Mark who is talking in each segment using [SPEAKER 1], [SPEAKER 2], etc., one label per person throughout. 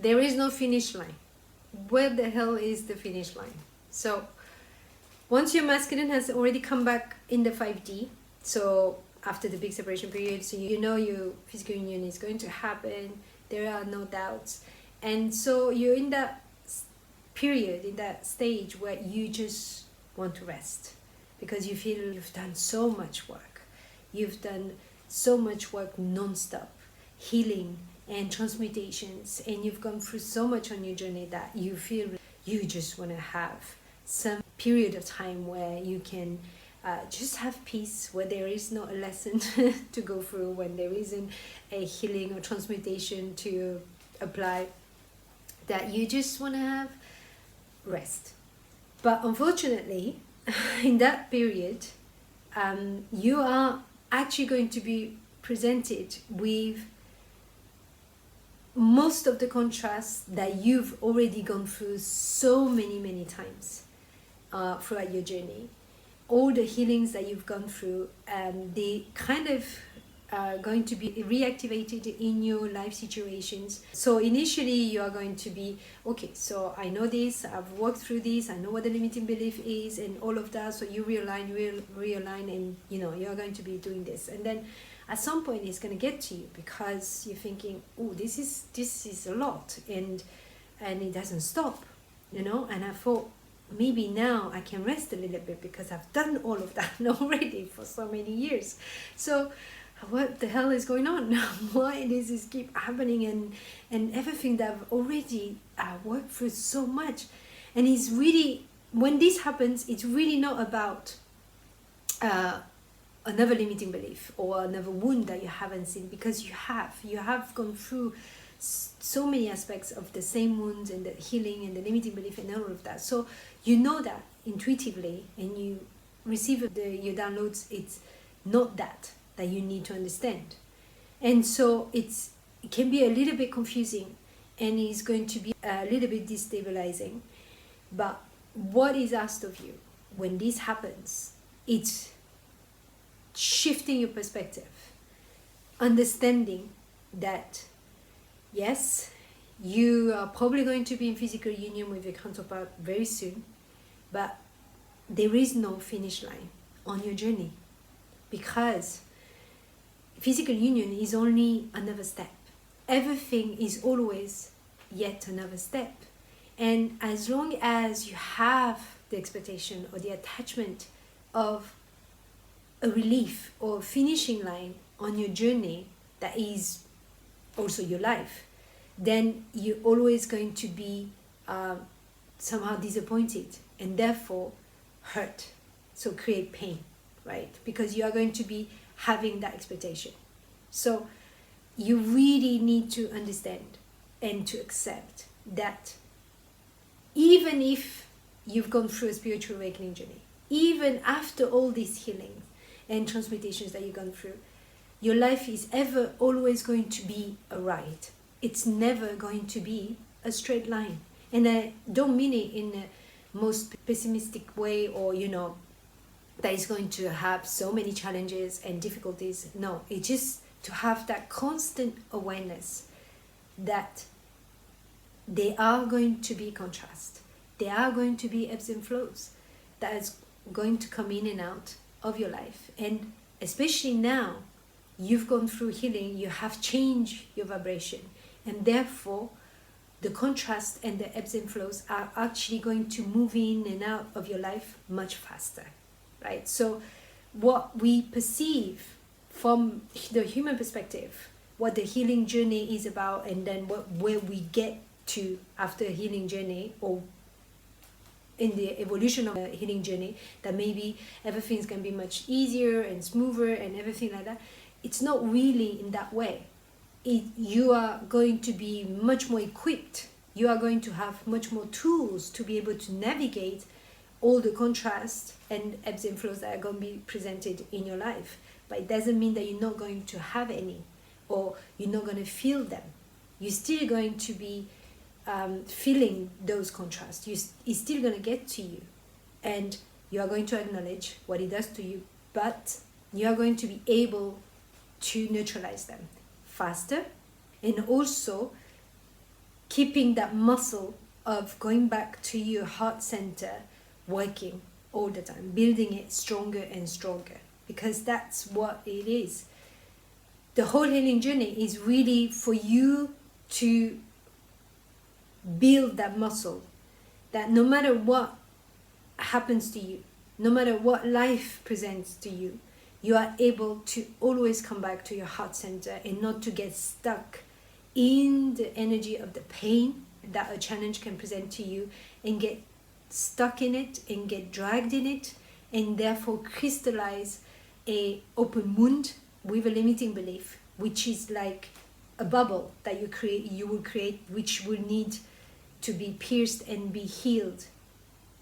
[SPEAKER 1] there is no finish line. Where the hell is the finish line? So once your masculine has already come back in the 5D, so after the big separation period, so you know your physical union is going to happen, there are no doubts, and so you're in that period, in that stage where you just want to rest because you feel you've done so much work. You've done so much work non-stop, healing and transmutations, and you've gone through so much on your journey that you feel you just want to have some period of time where you can just have peace, where there is not a lesson to go through, when there isn't a healing or transmutation to apply, that you just want to have rest. But unfortunately, in that period, you are actually going to be presented with most of the contrasts that you've already gone through so many times throughout your journey. All the healings that you've gone through, they kind of are going to be reactivated in your life situations. So initially you are going to be, okay, so I know this, I've worked through this, I know what the limiting belief is and all of that. So you realign and you're going to be doing this. And then at some point it's going to get to you because you're thinking, oh, this is a lot, and it doesn't stop, and I thought, maybe now I can rest a little bit because I've done all of that already for so many years. So what the hell is going on? Why does this keep happening, and everything that I've already worked through so much? And it's really, when this happens, it's really not about another limiting belief or another wound that you haven't seen, because you have gone through so many aspects of the same wounds and the healing and the limiting belief and all of that. So you know that intuitively, and you receive your downloads. It's not that you need to understand, and so it can be a little bit confusing, and it's going to be a little bit destabilizing. But what is asked of you when this happens, it's shifting your perspective, understanding that yes, you are probably going to be in physical union with your counterpart very soon, but there is no finish line on your journey, because physical union is only another step. Everything is always yet another step. And as long as you have the expectation or the attachment of a relief or finishing line on your journey that is also your life, then you're always going to be somehow disappointed and therefore hurt. So create pain, right? Because you are going to be having that expectation. So you really need to understand and to accept that even if you've gone through a spiritual awakening journey, even after all these healings and transmutations that you've gone through, your life is ever always going to be a ride. It's never going to be a straight line. And I don't mean it in the most pessimistic way, or that is going to have so many challenges and difficulties. No, it's just to have that constant awareness that there are going to be contrast. There are going to be ebbs and flows that is going to come in and out of your life. And especially now, you've gone through healing, you have changed your vibration, and therefore the contrast and the ebbs and flows are actually going to move in and out of your life much faster, right? So what we perceive from the human perspective, what the healing journey is about, and then where we get to after a healing journey, or in the evolution of a healing journey, that maybe everything's going to be much easier and smoother and everything like that. It's not really in that way. You are going to be much more equipped. You are going to have much more tools to be able to navigate all the contrasts and ebbs and flows that are going to be presented in your life. But it doesn't mean that you're not going to have any, or you're not going to feel them. You're still going to be feeling those contrasts. It's still going to get to you, and you are going to acknowledge what it does to you, but you are going to be able to neutralize them faster, and also keeping that muscle of going back to your heart center working all the time, building it stronger and stronger, because that's what it is. The whole healing journey is really for you to build that muscle, that no matter what happens to you, no matter what life presents to you, you are able to always come back to your heart center and not to get stuck in the energy of the pain that a challenge can present to you, and get stuck in it and get dragged in it, and therefore crystallize a open wound with a limiting belief, which is like a bubble that you will create, which will need to be pierced and be healed.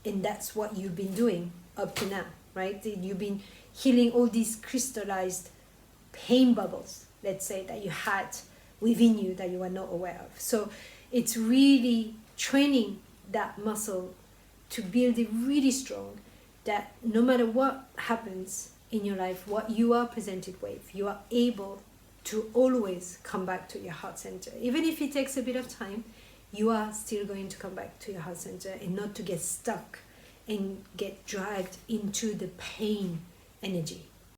[SPEAKER 1] And that's what you've been doing up to now, right? You've been healing all these crystallized pain bubbles, let's say, that you had within you that you were not aware of. So it's really training that muscle to build it really strong, that no matter what happens in your life, what you are presented with, you are able to always come back to your heart center. Even if it takes a bit of time, you are still going to come back to your heart center, and not to get stuck and get dragged into the pain energy.